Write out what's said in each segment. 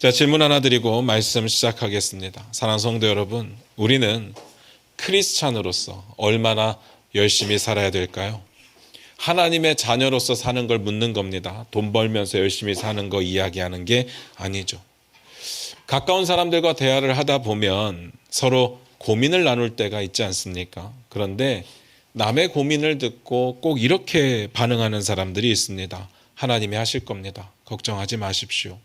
자, 질문 하나 드리고 말씀 시작하겠습니다. 사랑하는 성도 여러분, 우리는 크리스찬으로서 얼마나 열심히 살아야 될까요? 하나님의 자녀로서 사는 걸 묻는 겁니다. 돈 벌면서 열심히 사는 거 이야기하는 게 아니죠. 가까운 사람들과 대화를 하다 보면 서로 고민을 나눌 때가 있지 않습니까? 그런데 남의 고민을 듣고 꼭 이렇게 반응하는 사람들이 있습니다. 하나님이 하실 겁니다. 걱정하지 마십시오.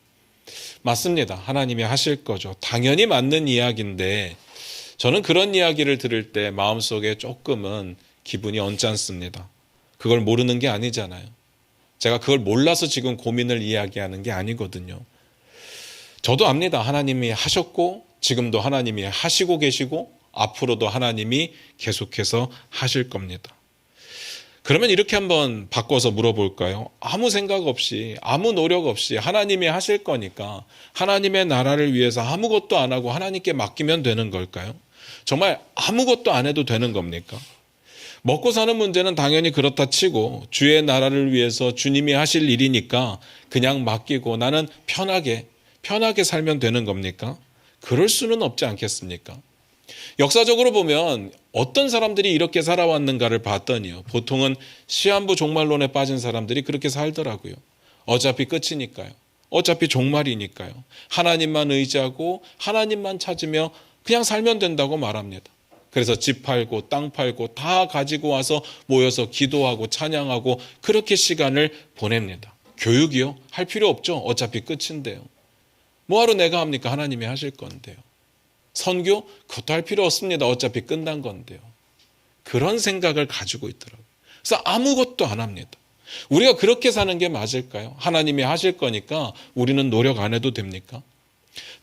맞습니다. 하나님이 하실 거죠. 당연히 맞는 이야기인데 저는 그런 이야기를 들을 때 마음속에 조금은 기분이 언짢습니다. 그걸 모르는 게 아니잖아요. 제가 그걸 몰라서 지금 고민을 이야기하는 게 아니거든요. 저도 압니다. 하나님이 하셨고 지금도 하나님이 하시고 계시고 앞으로도 하나님이 계속해서 하실 겁니다. 그러면 이렇게 한번 바꿔서 물어볼까요? 아무 생각 없이 아무 노력 없이 하나님이 하실 거니까 하나님의 나라를 위해서 아무것도 안 하고 하나님께 맡기면 되는 걸까요? 정말 아무것도 안 해도 되는 겁니까? 먹고 사는 문제는 당연히 그렇다 치고 주의 나라를 위해서 주님이 하실 일이니까 그냥 맡기고 나는 편하게 살면 되는 겁니까? 그럴 수는 없지 않겠습니까? 역사적으로 보면 어떤 사람들이 이렇게 살아왔는가를 봤더니요. 보통은 시한부 종말론에 빠진 사람들이 그렇게 살더라고요. 어차피 끝이니까요. 어차피 종말이니까요. 하나님만 의지하고 하나님만 찾으며 그냥 살면 된다고 말합니다. 그래서 집 팔고 땅 팔고 다 가지고 와서 모여서 기도하고 찬양하고 그렇게 시간을 보냅니다. 교육이요? 할 필요 없죠. 어차피 끝인데요. 뭐하러 내가 합니까? 하나님이 하실 건데요. 선교? 그것도 할 필요 없습니다. 어차피 끝난 건데요. 그런 생각을 가지고 있더라고요. 그래서 아무것도 안 합니다. 우리가 그렇게 사는 게 맞을까요? 하나님이 하실 거니까 우리는 노력 안 해도 됩니까?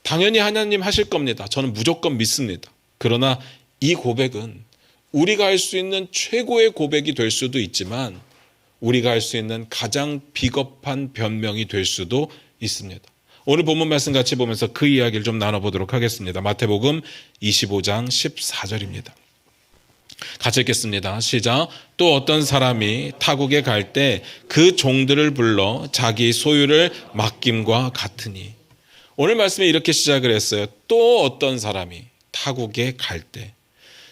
당연히 하나님 하실 겁니다. 저는 무조건 믿습니다. 그러나 이 고백은 우리가 할 수 있는 최고의 고백이 될 수도 있지만 우리가 할 수 있는 가장 비겁한 변명이 될 수도 있습니다. 오늘 본문 말씀 같이 보면서 그 이야기를 좀 나눠보도록 하겠습니다. 마태복음 25장 14절입니다. 같이 읽겠습니다. 시작. 또 어떤 사람이 타국에 갈 때 그 종들을 불러 자기 소유를 맡김과 같으니. 오늘 말씀에 이렇게 시작을 했어요. 또 어떤 사람이 타국에 갈 때.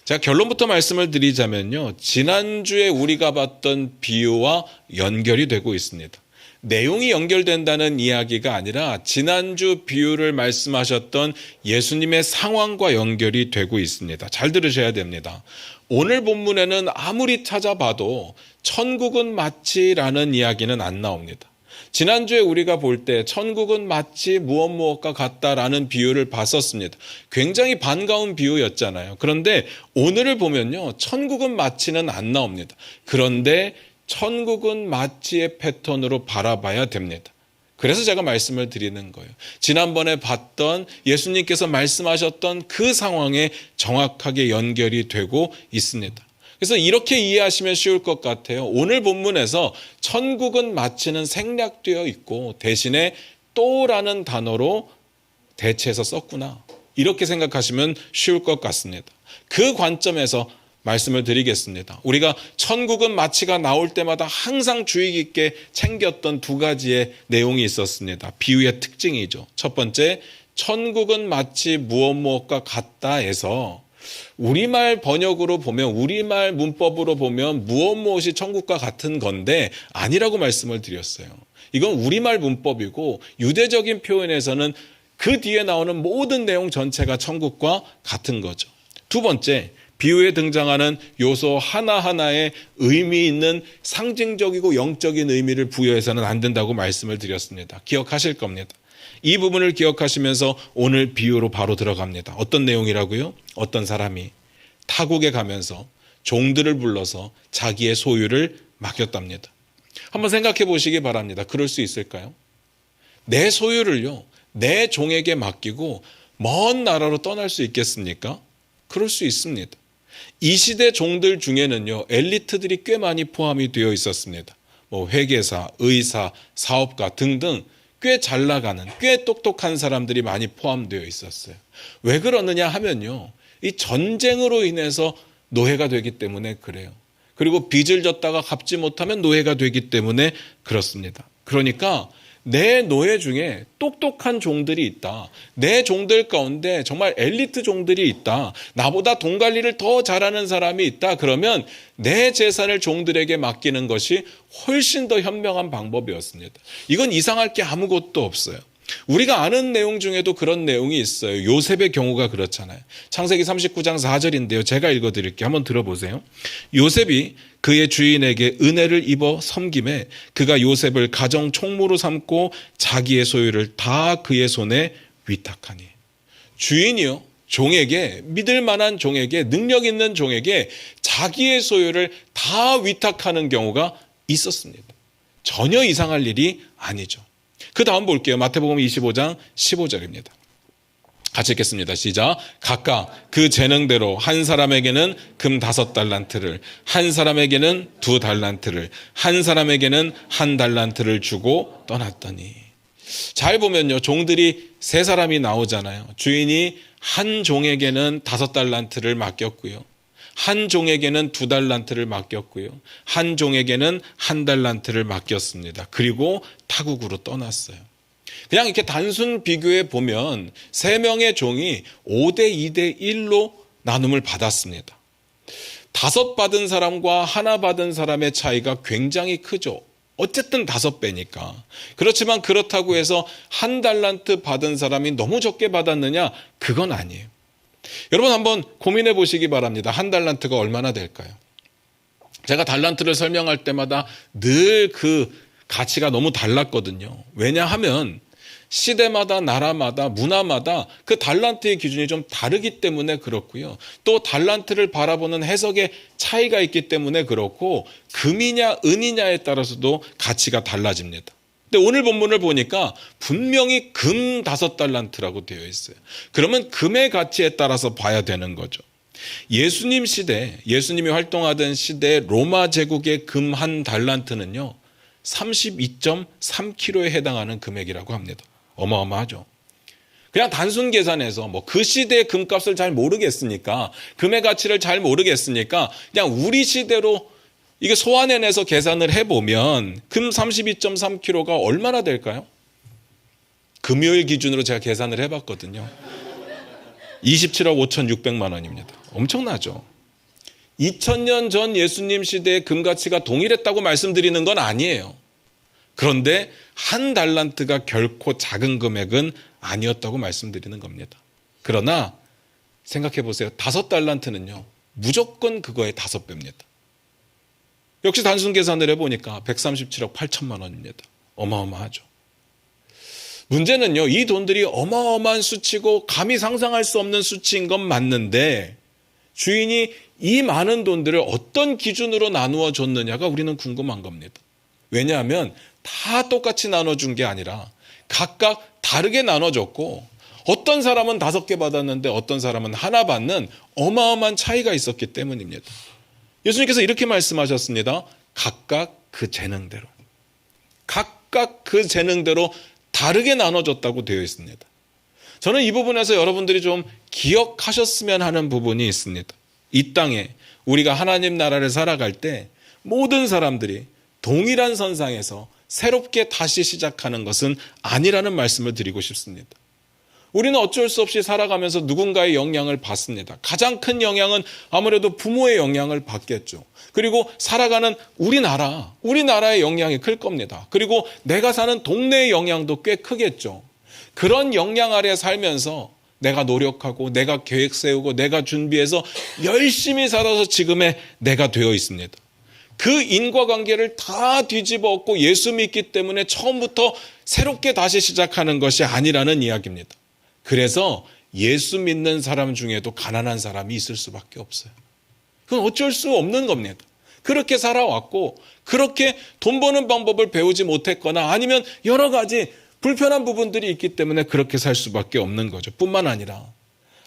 제가 결론부터 말씀을 드리자면요. 지난주에 우리가 봤던 비유와 연결이 되고 있습니다. 내용이 연결된다는 이야기가 아니라 지난주 비유를 말씀하셨던 예수님의 상황과 연결이 되고 있습니다. 잘 들으셔야 됩니다. 오늘 본문에는 아무리 찾아봐도 천국은 마치라는 이야기는 안 나옵니다. 지난주에 우리가 볼 때 천국은 마치 무엇과 같다라는 비유를 봤었습니다. 굉장히 반가운 비유였잖아요. 그런데 오늘을 보면요. 천국은 마치는 안 나옵니다. 그런데 천국은 마치의 패턴으로 바라봐야 됩니다. 그래서 제가 말씀을 드리는 거예요. 지난번에 봤던 예수님께서 말씀하셨던 그 상황에 정확하게 연결이 되고 있습니다. 그래서 이렇게 이해하시면 쉬울 것 같아요. 오늘 본문에서 천국은 마치는 생략되어 있고 대신에 또라는 단어로 대체해서 썼구나. 이렇게 생각하시면 쉬울 것 같습니다. 그 관점에서 말씀을 드리겠습니다. 우리가 천국은 마치가 나올 때마다 항상 주의 깊게 챙겼던 두 가지의 내용이 있었습니다. 비유의 특징이죠. 첫 번째, 천국은 마치 무엇과 같다 해서 우리말 번역으로 보면 우리말 문법으로 보면 무엇이 천국과 같은 건데 아니라고 말씀을 드렸어요. 이건 우리말 문법이고 유대적인 표현에서는 그 뒤에 나오는 모든 내용 전체가 천국과 같은 거죠. 두 번째, 비유에 등장하는 요소 하나하나에 의미 있는 상징적이고 영적인 의미를 부여해서는 안 된다고 말씀을 드렸습니다. 기억하실 겁니다. 이 부분을 기억하시면서 오늘 비유로 바로 들어갑니다. 어떤 내용이라고요? 어떤 사람이 타국에 가면서 종들을 불러서 자기의 소유를 맡겼답니다. 한번 생각해 보시기 바랍니다. 그럴 수 있을까요? 내 소유를요, 내 종에게 맡기고 먼 나라로 떠날 수 있겠습니까? 그럴 수 있습니다. 이 시대 종들 중에는요, 엘리트들이 꽤 많이 포함이 되어 있었습니다. 회계사, 의사, 사업가 등등 꽤 잘 나가는, 꽤 똑똑한 사람들이 많이 포함되어 있었어요. 왜 그러느냐 하면요, 이 전쟁으로 인해서 노예가 되기 때문에 그래요. 그리고 빚을 졌다가 갚지 못하면 노예가 되기 때문에 그렇습니다. 그러니까 내 노예 중에 똑똑한 종들이 있다. 내 종들 가운데 정말 엘리트 종들이 있다. 나보다 돈 관리를 더 잘하는 사람이 있다. 그러면 내 재산을 종들에게 맡기는 것이 훨씬 더 현명한 방법이었습니다. 이건 이상할 게 아무것도 없어요. 우리가 아는 내용 중에도 그런 내용이 있어요. 요셉의 경우가 그렇잖아요. 창세기 39장 4절인데요. 제가 읽어드릴게요. 한번 들어보세요. 요셉이 그의 주인에게 은혜를 입어 섬김에 그가 요셉을 가정 총무로 삼고 자기의 소유를 다 그의 손에 위탁하니. 주인이요, 종에게, 믿을 만한 종에게, 능력 있는 종에게 자기의 소유를 다 위탁하는 경우가 있었습니다. 전혀 이상할 일이 아니죠. 그 다음 볼게요. 마태복음 25장 15절입니다. 같이 읽겠습니다. 시작. 각각 그 재능대로 한 사람에게는 금 5달란트를, 한 사람에게는 2달란트를, 한 사람에게는 1달란트를 주고 떠났더니. 잘 보면요, 종들이 3사람이 나오잖아요. 주인이 한 종에게는 5달란트를 맡겼고요, 한 종에게는 2달란트를 맡겼고요, 한 종에게는 1달란트를 맡겼습니다. 그리고 타국으로 떠났어요. 그냥 이렇게 단순 비교해 보면 3명의 종이 5대 2대 1로 나눔을 받았습니다. 5 받은 사람과 1 받은 사람의 차이가 굉장히 크죠. 어쨌든 5배니까. 그렇지만 그렇다고 해서 1달란트 받은 사람이 너무 적게 받았느냐? 그건 아니에요. 여러분 한번 고민해 보시기 바랍니다. 1달란트가 얼마나 될까요? 제가 달란트를 설명할 때마다 늘 그 가치가 너무 달랐거든요. 왜냐하면 시대마다 나라마다 문화마다 그 달란트의 기준이 좀 다르기 때문에 그렇고요. 또 달란트를 바라보는 해석의 차이가 있기 때문에 그렇고, 금이냐 은이냐에 따라서도 가치가 달라집니다. 근데 오늘 본문을 보니까 분명히 금 5달란트라고 되어 있어요. 그러면 금의 가치에 따라서 봐야 되는 거죠. 예수님 시대, 예수님이 활동하던 시대 로마 제국의 금 1달란트는요 32.3kg에 해당하는 금액이라고 합니다. 어마어마하죠. 그냥 단순 계산해서 그 시대의 금값을 잘 모르겠으니까, 금의 가치를 잘 모르겠으니까 그냥 우리 시대로 이게 소환해내서 계산을 해보면 금 32.3kg가 얼마나 될까요? 금요일 기준으로 제가 계산을 해봤거든요. 27억 5,600만 원입니다. 엄청나죠? 2000년 전 예수님 시대의 금 가치가 동일했다고 말씀드리는 건 아니에요. 그런데 1달란트가 결코 작은 금액은 아니었다고 말씀드리는 겁니다. 그러나 생각해 보세요. 5달란트는요 무조건 그거의 5배입니다. 역시 단순 계산을 해보니까 137억 8천만 원입니다. 어마어마하죠. 문제는요, 이 돈들이 어마어마한 수치고 감히 상상할 수 없는 수치인 건 맞는데, 주인이 이 많은 돈들을 어떤 기준으로 나누어 줬느냐가 우리는 궁금한 겁니다. 왜냐하면 다 똑같이 나눠준 게 아니라 각각 다르게 나눠줬고, 어떤 사람은 5개 받았는데 어떤 사람은 1 받는 어마어마한 차이가 있었기 때문입니다. 예수님께서 이렇게 말씀하셨습니다. 각각 그 재능대로. 각각 그 재능대로 다르게 나눠줬다고 되어 있습니다. 저는 이 부분에서 여러분들이 좀 기억하셨으면 하는 부분이 있습니다. 이 땅에 우리가 하나님 나라를 살아갈 때 모든 사람들이 동일한 선상에서 새롭게 다시 시작하는 것은 아니라는 말씀을 드리고 싶습니다. 우리는 어쩔 수 없이 살아가면서 누군가의 영향을 받습니다. 가장 큰 영향은 아무래도 부모의 영향을 받겠죠. 그리고 살아가는 우리나라의 영향이 클 겁니다. 그리고 내가 사는 동네의 영향도 꽤 크겠죠. 그런 영향 아래 살면서 내가 노력하고 내가 계획 세우고 내가 준비해서 열심히 살아서 지금의 내가 되어 있습니다. 그 인과관계를 다 뒤집어 엎고 예수 믿기 때문에 처음부터 새롭게 다시 시작하는 것이 아니라는 이야기입니다. 그래서 예수 믿는 사람 중에도 가난한 사람이 있을 수밖에 없어요. 그건 어쩔 수 없는 겁니다. 그렇게 살아왔고 그렇게 돈 버는 방법을 배우지 못했거나 아니면 여러 가지 불편한 부분들이 있기 때문에 그렇게 살 수밖에 없는 거죠. 뿐만 아니라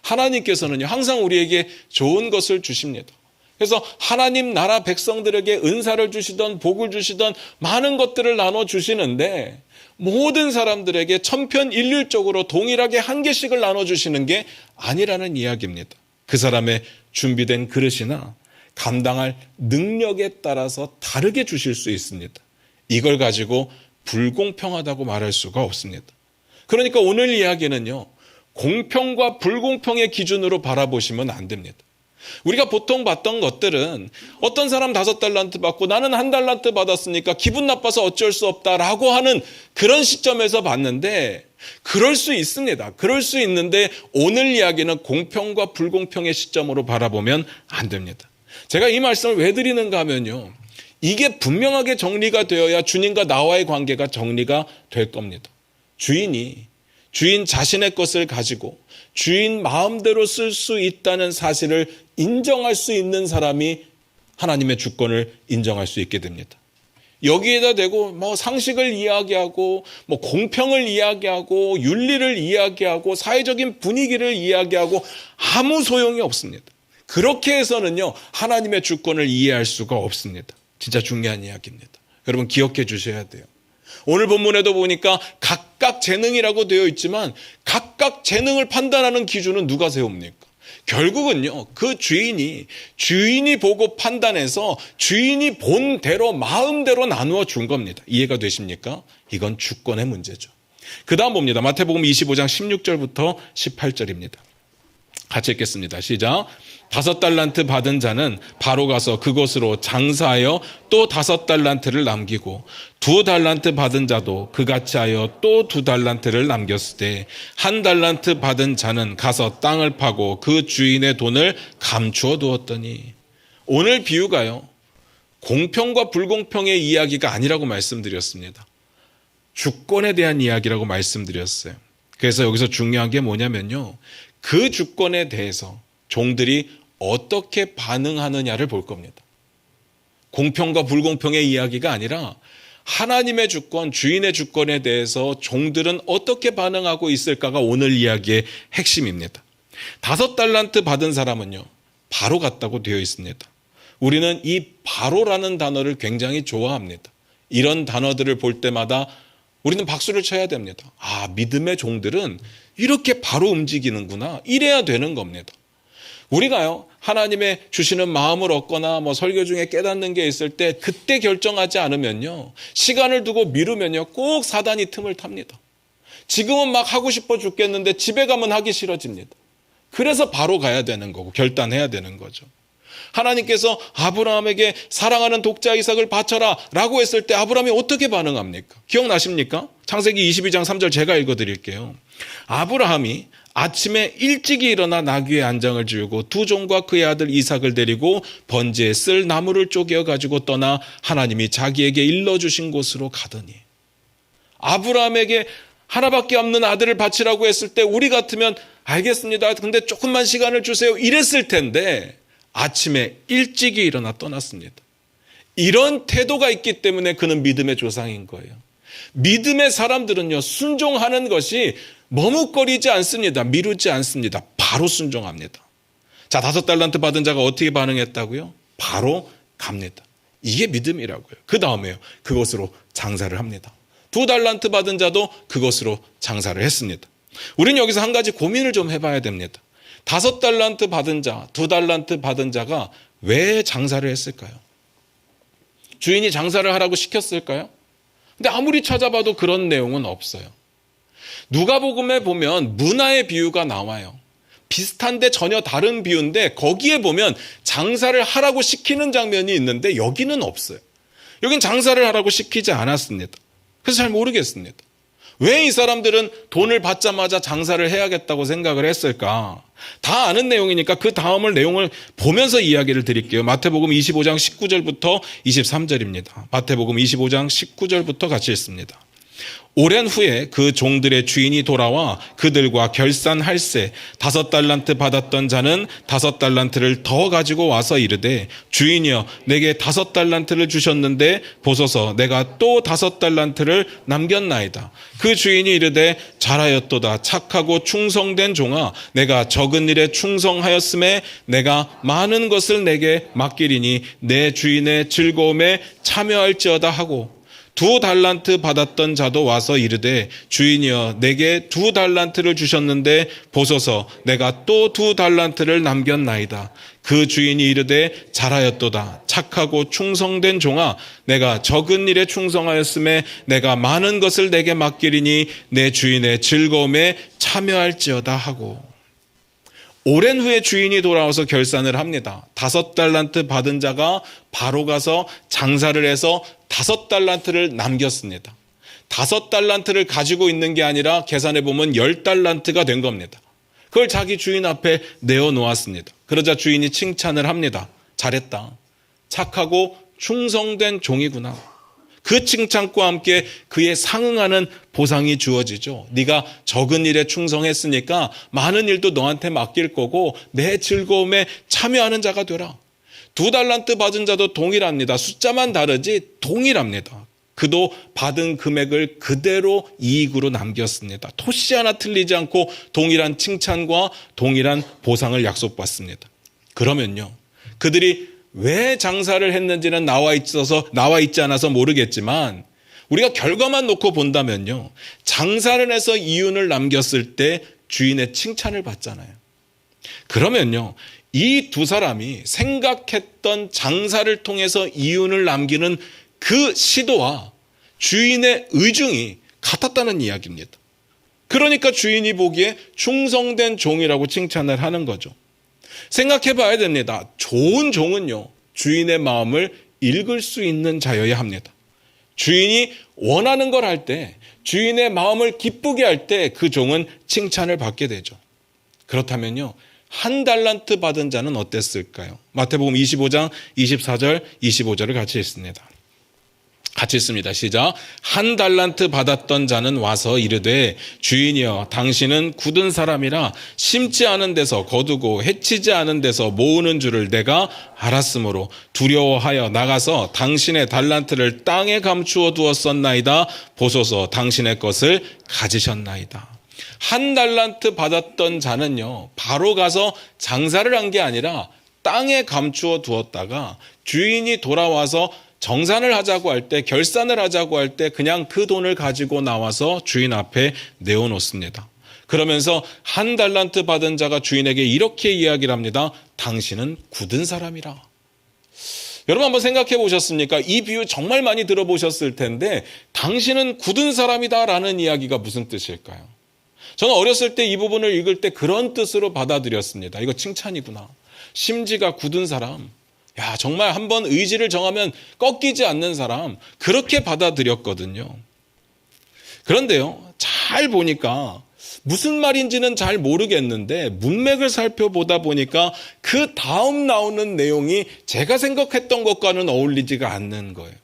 하나님께서는요 항상 우리에게 좋은 것을 주십니다. 그래서 하나님 나라 백성들에게 은사를 주시던 복을 주시던 많은 것들을 나눠주시는데 모든 사람들에게 천편일률적으로 동일하게 한 개씩을 나눠주시는 게 아니라는 이야기입니다. 그 사람의 준비된 그릇이나 감당할 능력에 따라서 다르게 주실 수 있습니다. 이걸 가지고 불공평하다고 말할 수가 없습니다. 그러니까 오늘 이야기는요, 공평과 불공평의 기준으로 바라보시면 안 됩니다. 우리가 보통 봤던 것들은 어떤 사람 5달란트 받고 나는 1달란트 받았으니까 기분 나빠서 어쩔 수 없다라고 하는 그런 시점에서 봤는데, 그럴 수 있습니다. 그럴 수 있는데 오늘 이야기는 공평과 불공평의 시점으로 바라보면 안 됩니다. 제가 이 말씀을 왜 드리는가 하면요, 이게 분명하게 정리가 되어야 주님과 나와의 관계가 정리가 될 겁니다. 주인 자신의 것을 가지고 주인 마음대로 쓸 수 있다는 사실을 인정할 수 있는 사람이 하나님의 주권을 인정할 수 있게 됩니다. 여기에다 대고 상식을 이야기하고 공평을 이야기하고 윤리를 이야기하고 사회적인 분위기를 이야기하고 아무 소용이 없습니다. 그렇게 해서는요, 하나님의 주권을 이해할 수가 없습니다. 진짜 중요한 이야기입니다. 여러분 기억해 주셔야 돼요. 오늘 본문에도 보니까 각각 재능이라고 되어 있지만 각각 재능을 판단하는 기준은 누가 세웁니까? 결국은요, 그 주인이 보고 판단해서 주인이 본 대로 마음대로 나누어 준 겁니다. 이해가 되십니까? 이건 주권의 문제죠. 그 다음 봅니다. 마태복음 25장 16절부터 18절입니다. 같이 읽겠습니다. 시작. 5달란트 받은 자는 바로 가서 그곳으로 장사하여 또 5달란트를 남기고 2달란트 받은 자도 그같이 하여 또 2달란트를 남겼을 때 1달란트 받은 자는 가서 땅을 파고 그 주인의 돈을 감추어 두었더니, 오늘 비유가요, 공평과 불공평의 이야기가 아니라고 말씀드렸습니다. 주권에 대한 이야기라고 말씀드렸어요. 그래서 여기서 중요한 게 뭐냐면요, 그 주권에 대해서 종들이 어떻게 반응하느냐를 볼 겁니다. 공평과 불공평의 이야기가 아니라 하나님의 주권, 주인의 주권에 대해서 종들은 어떻게 반응하고 있을까가 오늘 이야기의 핵심입니다. 5달란트 받은 사람은요, 바로 갔다고 되어 있습니다. 우리는 이 바로라는 단어를 굉장히 좋아합니다. 이런 단어들을 볼 때마다 우리는 박수를 쳐야 됩니다. 믿음의 종들은 이렇게 바로 움직이는구나. 이래야 되는 겁니다. 우리가요, 하나님의 주시는 마음을 얻거나 설교 중에 깨닫는 게 있을 때 그때 결정하지 않으면요, 시간을 두고 미루면요, 꼭 사단이 틈을 탑니다. 지금은 막 하고 싶어 죽겠는데 집에 가면 하기 싫어집니다. 그래서 바로 가야 되는 거고 결단해야 되는 거죠. 하나님께서 아브라함에게 사랑하는 독자 이삭을 바쳐라 라고 했을 때 아브라함이 어떻게 반응합니까? 기억나십니까? 창세기 22장 3절 제가 읽어드릴게요. 아브라함이 아침에 일찍이 일어나 나귀의 안장을 지우고 2종과 그의 아들 이삭을 데리고 번제에 쓸 나무를 쪼개어 가지고 떠나 하나님이 자기에게 일러주신 곳으로 가더니, 아브라함에게 하나밖에 없는 아들을 바치라고 했을 때 우리 같으면 알겠습니다, 근데 조금만 시간을 주세요 이랬을 텐데 아침에 일찍이 일어나 떠났습니다. 이런 태도가 있기 때문에 그는 믿음의 조상인 거예요. 믿음의 사람들은요, 순종하는 것이 머뭇거리지 않습니다. 미루지 않습니다. 바로 순종합니다. 자, 5달란트 받은 자가 어떻게 반응했다고요? 바로 갑니다. 이게 믿음이라고요. 그 다음에요, 그것으로 장사를 합니다. 2달란트 받은 자도 그것으로 장사를 했습니다. 우리는 여기서 한 가지 고민을 좀 해봐야 됩니다. 5달란트 받은 자, 2달란트 받은 자가 왜 장사를 했을까요? 주인이 장사를 하라고 시켰을까요? 근데 아무리 찾아봐도 그런 내용은 없어요. 누가복음에 보면 문화의 비유가 나와요. 비슷한데 전혀 다른 비유인데 거기에 보면 장사를 하라고 시키는 장면이 있는데 여기는 없어요. 여긴 장사를 하라고 시키지 않았습니다. 그래서 잘 모르겠습니다. 왜 이 사람들은 돈을 받자마자 장사를 해야겠다고 생각을 했을까? 다 아는 내용이니까 그 다음을 내용을 보면서 이야기를 드릴게요. 마태복음 25장 19절부터 23절입니다. 마태복음 25장 19절부터 같이 읽습니다. 오랜 후에 그 종들의 주인이 돌아와 그들과 결산할세 5달란트 받았던 자는 5달란트를 더 가지고 와서 이르되, 주인이여 내게 5달란트를 주셨는데 보소서 내가 또 5달란트를 남겼나이다. 그 주인이 이르되, 잘하였도다 착하고 충성된 종아, 내가 적은 일에 충성하였음에 내가 많은 것을 내게 맡기리니 내 주인의 즐거움에 참여할지어다 하고, 2달란트 받았던 자도 와서 이르되, 주인이여 내게 2달란트를 주셨는데 보소서 내가 또 2달란트를 남겼나이다. 그 주인이 이르되, 잘하였도다 착하고 충성된 종아, 내가 적은 일에 충성하였음에 내가 많은 것을 내게 맡기리니 내 주인의 즐거움에 참여할지어다 하고, 오랜 후에 주인이 돌아와서 결산을 합니다. 5달란트 받은 자가 바로 가서 장사를 해서 5달란트를 남겼습니다. 5달란트를 가지고 있는 게 아니라 계산해 보면 10달란트가 된 겁니다. 그걸 자기 주인 앞에 내어놓았습니다. 그러자 주인이 칭찬을 합니다. 잘했다. 착하고 충성된 종이구나. 그 칭찬과 함께 그에 상응하는 보상이 주어지죠. 네가 적은 일에 충성했으니까 많은 일도 너한테 맡길 거고 내 즐거움에 참여하는 자가 되라. 2달란트 받은 자도 동일합니다. 숫자만 다르지 동일합니다. 그도 받은 금액을 그대로 이익으로 남겼습니다. 토시 하나 틀리지 않고 동일한 칭찬과 동일한 보상을 약속받습니다. 그러면요, 그들이 왜 장사를 했는지는 나와 있지 않아서 모르겠지만 우리가 결과만 놓고 본다면요, 장사를 해서 이윤을 남겼을 때 주인의 칭찬을 받잖아요. 그러면요, 이 두 사람이 생각했던 장사를 통해서 이윤을 남기는 그 시도와 주인의 의중이 같았다는 이야기입니다. 그러니까 주인이 보기에 충성된 종이라고 칭찬을 하는 거죠. 생각해 봐야 됩니다. 좋은 종은요, 주인의 마음을 읽을 수 있는 자여야 합니다. 주인이 원하는 걸 할 때, 주인의 마음을 기쁘게 할 때 그 종은 칭찬을 받게 되죠. 그렇다면요, 1달란트 받은 자는 어땠을까요? 마태복음 25장 24절 25절을 같이 읽습니다. 같이 읽습니다. 시작. 1달란트 받았던 자는 와서 이르되 주인이여 당신은 굳은 사람이라 심지 않은 데서 거두고 해치지 않은 데서 모으는 줄을 내가 알았으므로 두려워하여 나가서 당신의 달란트를 땅에 감추어 두었었나이다. 보소서 당신의 것을 가지셨나이다. 1달란트 받았던 자는요, 바로 가서 장사를 한 게 아니라 땅에 감추어 두었다가 주인이 돌아와서 정산을 하자고 할 때, 결산을 하자고 할 때 그냥 그 돈을 가지고 나와서 주인 앞에 내어놓습니다. 그러면서 1달란트 받은 자가 주인에게 이렇게 이야기를 합니다. 당신은 굳은 사람이라. 여러분 한번 생각해 보셨습니까? 이 비유 정말 많이 들어보셨을 텐데 당신은 굳은 사람이다라는 이야기가 무슨 뜻일까요? 저는 어렸을 때 이 부분을 읽을 때 그런 뜻으로 받아들였습니다. 이거 칭찬이구나. 심지가 굳은 사람. 야, 정말 한번 의지를 정하면 꺾이지 않는 사람, 그렇게 받아들였거든요. 그런데요, 잘 보니까 무슨 말인지는 잘 모르겠는데 문맥을 살펴보다 보니까 그 다음 나오는 내용이 제가 생각했던 것과는 어울리지가 않는 거예요.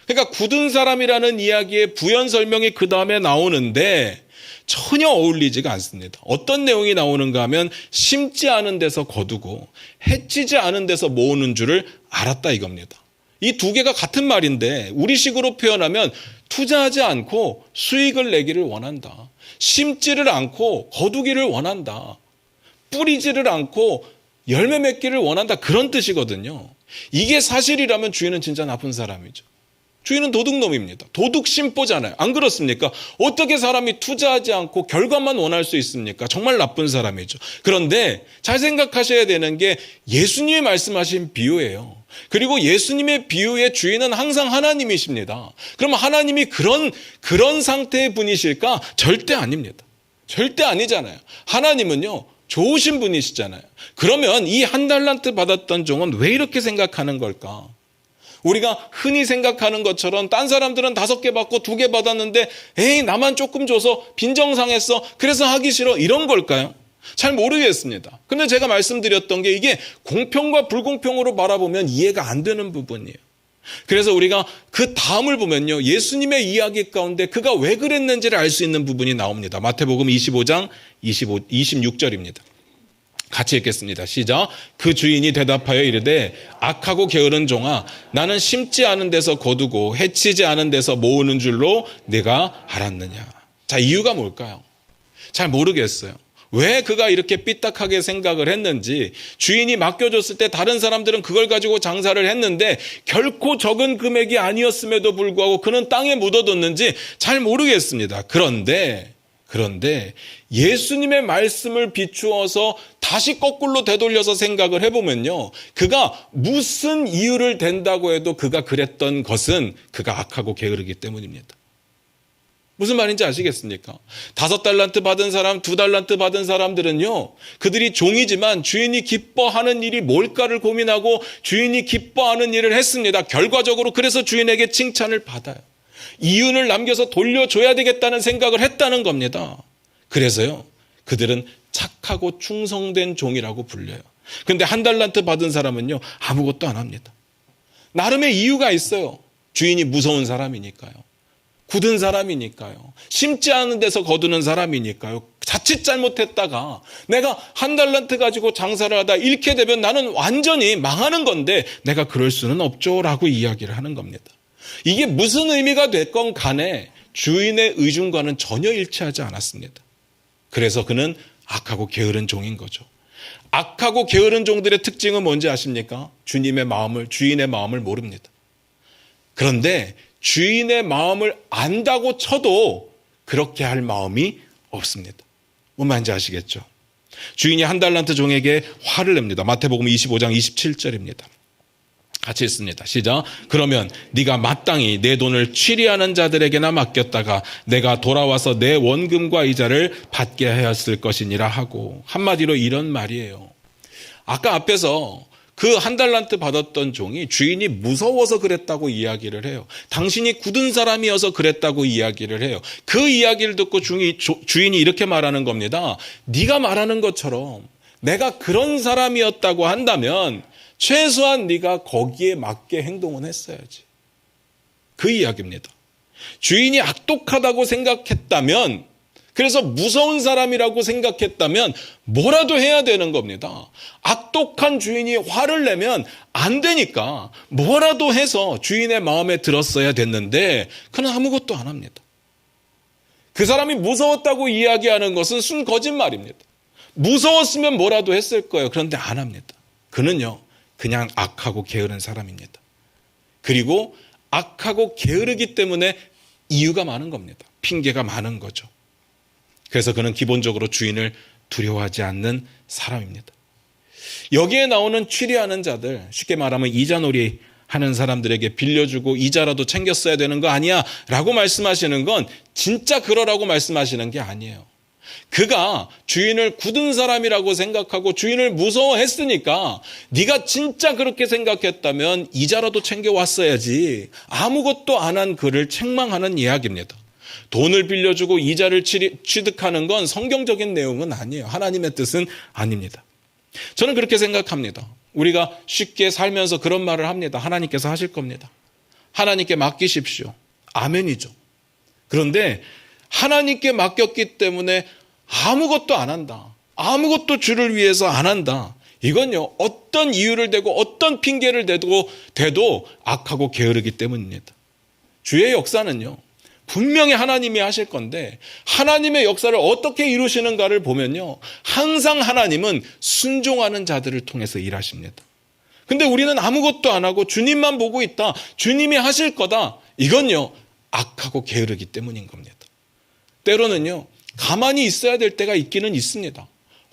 그러니까 굳은 사람이라는 이야기의 부연 설명이 그 다음에 나오는데 전혀 어울리지가 않습니다. 어떤 내용이 나오는가 하면 심지 않은 데서 거두고 해치지 않은 데서 모으는 줄을 알았다 이겁니다. 이 두 개가 같은 말인데 우리식으로 표현하면 투자하지 않고 수익을 내기를 원한다. 심지를 않고 거두기를 원한다. 뿌리지를 않고 열매 맺기를 원한다. 그런 뜻이거든요. 이게 사실이라면 주인은 진짜 나쁜 사람이죠. 주인은 도둑놈입니다. 도둑심보잖아요. 안 그렇습니까? 어떻게 사람이 투자하지 않고 결과만 원할 수 있습니까? 정말 나쁜 사람이죠. 그런데 잘 생각하셔야 되는 게 예수님이 말씀하신 비유예요. 그리고 예수님의 비유의 주인은 항상 하나님이십니다. 그럼 하나님이 그런 상태의 분이실까? 절대 아닙니다. 절대 아니잖아요. 하나님은요, 좋으신 분이시잖아요. 그러면 이 1달란트 받았던 종은 왜 이렇게 생각하는 걸까? 우리가 흔히 생각하는 것처럼 딴 사람들은 5개 받고 2개 받았는데 에이 나만 조금 줘서 빈정상했어. 그래서 하기 싫어. 이런 걸까요? 잘 모르겠습니다. 근데 제가 말씀드렸던 게 이게 공평과 불공평으로 바라보면 이해가 안 되는 부분이에요. 그래서 우리가 그 다음을 보면요, 예수님의 이야기 가운데 그가 왜 그랬는지를 알 수 있는 부분이 나옵니다. 마태복음 25장 26절입니다. 같이 읽겠습니다. 시작. 그 주인이 대답하여 이르되 악하고 게으른 종아, 나는 심지 않은 데서 거두고 해치지 않은 데서 모으는 줄로 네가 알았느냐. 자, 이유가 뭘까요? 잘 모르겠어요. 왜 그가 이렇게 삐딱하게 생각을 했는지, 주인이 맡겨줬을 때 다른 사람들은 그걸 가지고 장사를 했는데 결코 적은 금액이 아니었음에도 불구하고 그는 땅에 묻어뒀는지 잘 모르겠습니다. 그런데 그런데 예수님의 말씀을 비추어서 다시 거꾸로 되돌려서 생각을 해보면요, 그가 무슨 이유를 댄다고 해도 그가 그랬던 것은 그가 악하고 게으르기 때문입니다. 무슨 말인지 아시겠습니까? 5달란트 받은 사람, 2달란트 받은 사람들은요, 그들이 종이지만 주인이 기뻐하는 일이 뭘까를 고민하고 주인이 기뻐하는 일을 했습니다. 결과적으로 그래서 주인에게 칭찬을 받아요. 이윤을 남겨서 돌려줘야 되겠다는 생각을 했다는 겁니다. 그래서요, 그들은 착하고 충성된 종이라고 불려요. 그런데 1달란트 받은 사람은요, 아무것도 안 합니다. 나름의 이유가 있어요. 주인이 무서운 사람이니까요. 굳은 사람이니까요. 심지 않은 데서 거두는 사람이니까요. 자칫 잘못했다가 내가 1달란트 가지고 장사를 하다 잃게 되면 나는 완전히 망하는 건데 내가 그럴 수는 없죠 라고 이야기를 하는 겁니다. 이게 무슨 의미가 됐건 간에 주인의 의중과는 전혀 일치하지 않았습니다. 그래서 그는 악하고 게으른 종인 거죠. 악하고 게으른 종들의 특징은 뭔지 아십니까? 주인의 마음을 모릅니다. 그런데 주인의 마음을 안다고 쳐도 그렇게 할 마음이 없습니다. 뭔 말인지 아시겠죠? 주인이 1달란트 종에게 화를 냅니다. 마태복음 25장 27절입니다. 같이 읽습니다. 시작. 그러면 네가 마땅히 내 돈을 취리하는 자들에게나 맡겼다가 내가 돌아와서 내 원금과 이자를 받게 하였을 것이니라 하고, 한마디로 이런 말이에요. 아까 앞에서 그 1달란트 받았던 종이 주인이 무서워서 그랬다고 이야기를 해요. 당신이 굳은 사람이어서 그랬다고 이야기를 해요. 그 이야기를 듣고 주인이 이렇게 말하는 겁니다. 네가 말하는 것처럼 내가 그런 사람이었다고 한다면 최소한 네가 거기에 맞게 행동은 했어야지. 그 이야기입니다. 주인이 악독하다고 생각했다면, 그래서 무서운 사람이라고 생각했다면 뭐라도 해야 되는 겁니다. 악독한 주인이 화를 내면 안 되니까 뭐라도 해서 주인의 마음에 들었어야 됐는데 그는 아무것도 안 합니다. 그 사람이 무서웠다고 이야기하는 것은 순 거짓말입니다. 무서웠으면 뭐라도 했을 거예요. 그런데 안 합니다. 그는요, 그냥 악하고 게으른 사람입니다. 그리고 악하고 게으르기 때문에 이유가 많은 겁니다. 핑계가 많은 거죠. 그래서 그는 기본적으로 주인을 두려워하지 않는 사람입니다. 여기에 나오는 취리하는 자들, 쉽게 말하면 이자놀이 하는 사람들에게 빌려주고 이자라도 챙겼어야 되는 거 아니야 라고 말씀하시는 건 진짜 그러라고 말씀하시는 게 아니에요. 그가 주인을 굳은 사람이라고 생각하고 주인을 무서워했으니까 네가 진짜 그렇게 생각했다면 이자라도 챙겨왔어야지, 아무것도 안 한 그를 책망하는 이야기입니다. 돈을 빌려주고 이자를 취득하는 건 성경적인 내용은 아니에요. 하나님의 뜻은 아닙니다. 저는 그렇게 생각합니다. 우리가 쉽게 살면서 그런 말을 합니다. 하나님께서 하실 겁니다. 하나님께 맡기십시오. 아멘이죠. 그런데 하나님께 맡겼기 때문에 아무것도 안 한다, 아무것도 주를 위해서 안 한다, 이건요, 어떤 이유를 대고 어떤 핑계를 대도 악하고 게으르기 때문입니다. 주의 역사는요, 분명히 하나님이 하실 건데 하나님의 역사를 어떻게 이루시는가를 보면요, 항상 하나님은 순종하는 자들을 통해서 일하십니다. 근데 우리는 아무것도 안 하고 주님만 보고 있다, 주님이 하실 거다, 이건요, 악하고 게으르기 때문인 겁니다. 때로는요, 가만히 있어야 될 때가 있기는 있습니다.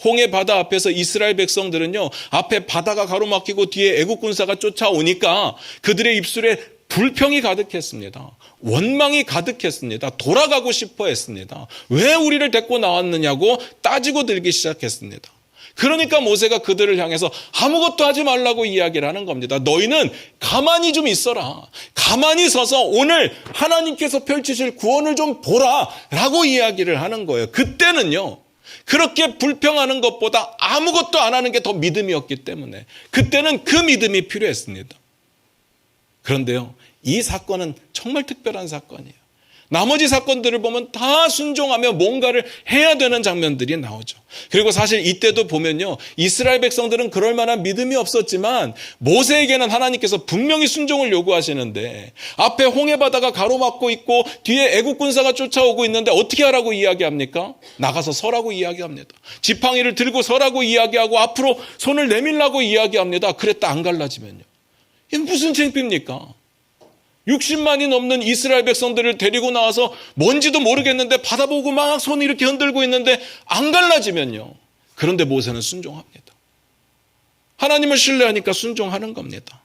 홍해 바다 앞에서 이스라엘 백성들은요, 앞에 바다가 가로막히고 뒤에 애국 군사가 쫓아오니까 그들의 입술에 불평이 가득했습니다. 원망이 가득했습니다. 돌아가고 싶어 했습니다. 왜 우리를 데리고 나왔느냐고 따지고 들기 시작했습니다. 그러니까 모세가 그들을 향해서 아무것도 하지 말라고 이야기를 하는 겁니다. 너희는 가만히 좀 있어라, 가만히 서서 오늘 하나님께서 펼치실 구원을 좀 보라 라고 이야기를 하는 거예요. 그때는요, 그렇게 불평하는 것보다 아무것도 안 하는 게 더 믿음이었기 때문에 그때는 그 믿음이 필요했습니다. 그런데요, 이 사건은 정말 특별한 사건이에요. 나머지 사건들을 보면 다 순종하며 뭔가를 해야 되는 장면들이 나오죠. 그리고 사실 이때도 보면요, 이스라엘 백성들은 그럴 만한 믿음이 없었지만 모세에게는 하나님께서 분명히 순종을 요구하시는데 앞에 홍해바다가 가로막고 있고 뒤에 애국 군사가 쫓아오고 있는데 어떻게 하라고 이야기합니까? 나가서 서라고 이야기합니다. 지팡이를 들고 서라고 이야기하고 앞으로 손을 내밀라고 이야기합니다. 그랬다 안 갈라지면요, 이게 무슨 창피입니까? 60만이 넘는 이스라엘 백성들을 데리고 나와서 뭔지도 모르겠는데 받아보고 막 손 이렇게 흔들고 있는데 안 갈라지면요. 그런데 모세는 순종합니다. 하나님을 신뢰하니까 순종하는 겁니다.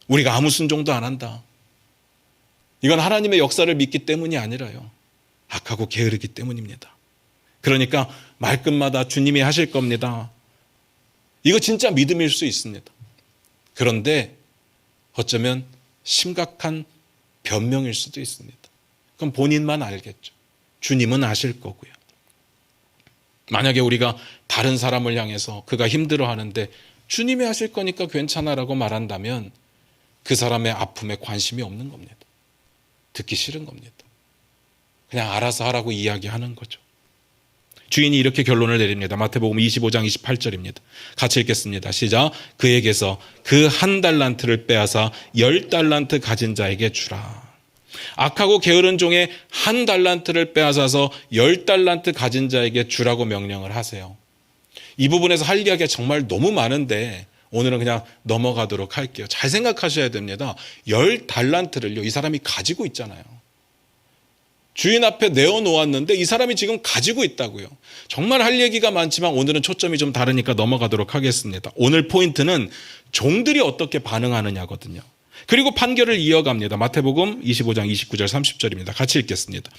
우리가 아무 순종도 안 한다. 이건 하나님의 역사를 믿기 때문이 아니라요. 악하고 게으르기 때문입니다. 그러니까 말끝마다 주님이 하실 겁니다. 이거 진짜 믿음일 수 있습니다. 그런데 어쩌면 심각한 변명일 수도 있습니다. 그럼 본인만 알겠죠. 주님은 아실 거고요. 만약에 우리가 다른 사람을 향해서 그가 힘들어하는데 주님이 하실 거니까 괜찮아라고 말한다면 그 사람의 아픔에 관심이 없는 겁니다. 듣기 싫은 겁니다. 그냥 알아서 하라고 이야기하는 거죠. 주인이 이렇게 결론을 내립니다. 마태복음 25장 28절입니다. 같이 읽겠습니다. 시작. 그에게서 그 1달란트를 빼앗아 10달란트 가진 자에게 주라. 악하고 게으른 종의 1달란트를 빼앗아서 10달란트 가진 자에게 주라고 명령을 하세요. 이 부분에서 할 이야기가 정말 너무 많은데 오늘은 그냥 넘어가도록 할게요. 잘 생각하셔야 됩니다. 10달란트를요, 이 사람이 가지고 있잖아요. 주인 앞에 내어놓았는데 이 사람이 지금 가지고 있다고요. 정말 할 얘기가 많지만 오늘은 초점이 좀 다르니까 넘어가도록 하겠습니다. 오늘 포인트는 종들이 어떻게 반응하느냐거든요. 그리고 판결을 이어갑니다. 마태복음 25장 29절 30절입니다. 같이 읽겠습니다.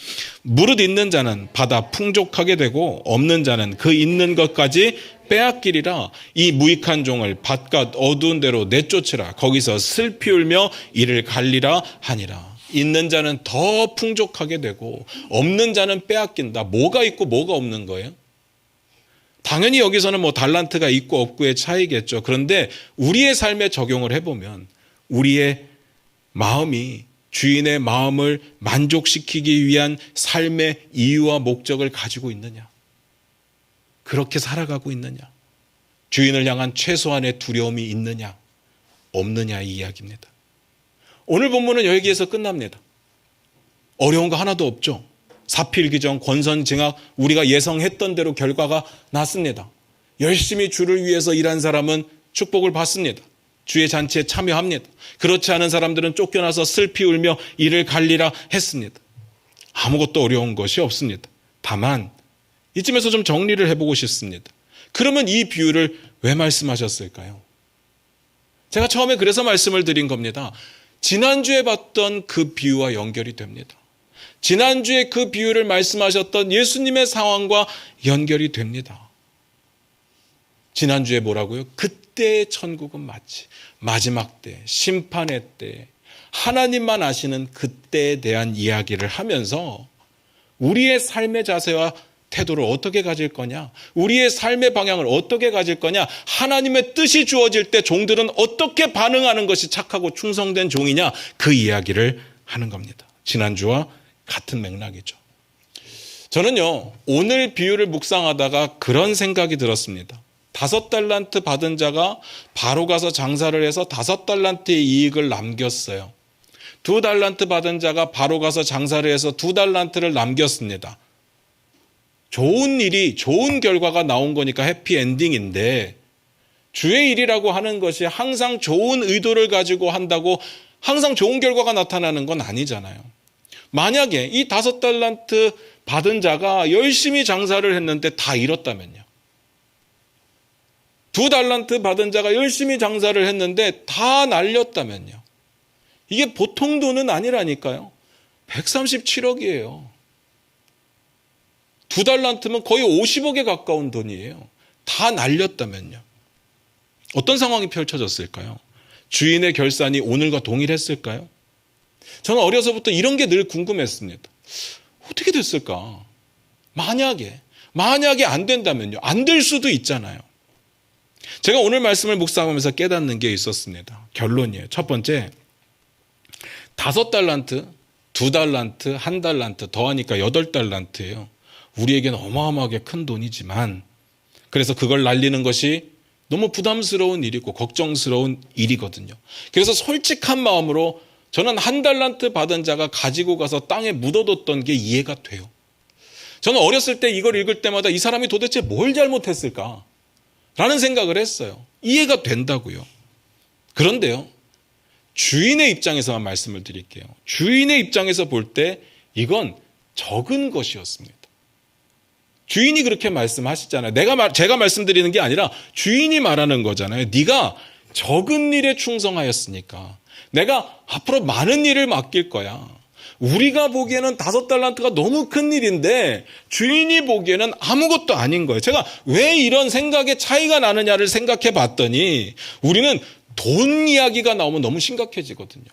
무릇 있는 자는 받아 풍족하게 되고 없는 자는 그 있는 것까지 빼앗기리라. 이 무익한 종을 바깥 어두운 데로 내쫓으라. 거기서 슬피 울며 이를 갈리라 하니라. 있는 자는 더 풍족하게 되고 없는 자는 빼앗긴다. 뭐가 있고 뭐가 없는 거예요? 당연히 여기서는 뭐 달란트가 있고 없고의 차이겠죠. 그런데 우리의 삶에 적용을 해보면 우리의 마음이 주인의 마음을 만족시키기 위한 삶의 이유와 목적을 가지고 있느냐? 그렇게 살아가고 있느냐? 주인을 향한 최소한의 두려움이 있느냐? 없느냐 이 이야기입니다. 오늘 본문은 여기에서 끝납니다. 어려운 거 하나도 없죠. 사필귀정, 권선징악 우리가 예상했던 대로 결과가 났습니다. 열심히 주를 위해서 일한 사람은 축복을 받습니다. 주의 잔치에 참여합니다. 그렇지 않은 사람들은 쫓겨나서 슬피 울며 이를 갈리라 했습니다. 아무것도 어려운 것이 없습니다. 다만 이쯤에서 좀 정리를 해보고 싶습니다. 그러면 이 비유를 왜 말씀하셨을까요? 제가 처음에 그래서 말씀을 드린 겁니다. 지난주에 봤던 그 비유와 연결이 됩니다. 지난주에 그 비유를 말씀하셨던 예수님의 상황과 연결이 됩니다. 지난주에 뭐라고요? 그때의 천국은 마치 마지막 때, 심판의 때, 하나님만 아시는 그때에 대한 이야기를 하면서 우리의 삶의 자세와 태도를 어떻게 가질 거냐, 우리의 삶의 방향을 어떻게 가질 거냐, 하나님의 뜻이 주어질 때 종들은 어떻게 반응하는 것이 착하고 충성된 종이냐, 그 이야기를 하는 겁니다. 지난주와 같은 맥락이죠. 저는요, 오늘 비유를 묵상하다가 그런 생각이 들었습니다. 5달란트 받은 자가 바로 가서 장사를 해서 5달란트의 이익을 남겼어요. 2달란트 받은 자가 바로 가서 장사를 해서 2달란트를 남겼습니다. 좋은 일이, 좋은 결과가 나온 거니까 해피엔딩인데 주의 일이라고 하는 것이 항상 좋은 의도를 가지고 한다고 항상 좋은 결과가 나타나는 건 아니잖아요. 만약에 이 5달란트 받은 자가 열심히 장사를 했는데 다 잃었다면요. 2달란트 받은 자가 열심히 장사를 했는데 다 날렸다면요. 이게 보통 돈은 아니라니까요. 137억이에요. 2달란트면 거의 50억에 가까운 돈이에요. 다 날렸다면요. 어떤 상황이 펼쳐졌을까요? 주인의 결산이 오늘과 동일했을까요? 저는 어려서부터 이런 게 늘 궁금했습니다. 어떻게 됐을까? 만약에 안 된다면요. 안 될 수도 있잖아요. 제가 오늘 말씀을 묵상하면서 깨닫는 게 있었습니다. 결론이에요. 첫 번째, 5달란트, 2달란트, 1달란트 더하니까 8달란트예요. 우리에게는 어마어마하게 큰 돈이지만 그래서 그걸 날리는 것이 너무 부담스러운 일이고 걱정스러운 일이거든요. 그래서 솔직한 마음으로 저는 1달란트 받은 자가 가지고 가서 땅에 묻어뒀던 게 이해가 돼요. 저는 어렸을 때 이걸 읽을 때마다 이 사람이 도대체 뭘 잘못했을까? 라는 생각을 했어요. 이해가 된다고요. 그런데요, 주인의 입장에서만 말씀을 드릴게요. 주인의 입장에서 볼 때 이건 적은 것이었습니다. 주인이 그렇게 말씀하시잖아요. 제가 말씀드리는 게 아니라 주인이 말하는 거잖아요. 네가 적은 일에 충성하였으니까 내가 앞으로 많은 일을 맡길 거야. 우리가 보기에는 5달란트가 너무 큰 일인데 주인이 보기에는 아무것도 아닌 거예요. 제가 왜 이런 생각의 차이가 나느냐를 생각해 봤더니 우리는 돈 이야기가 나오면 너무 심각해지거든요.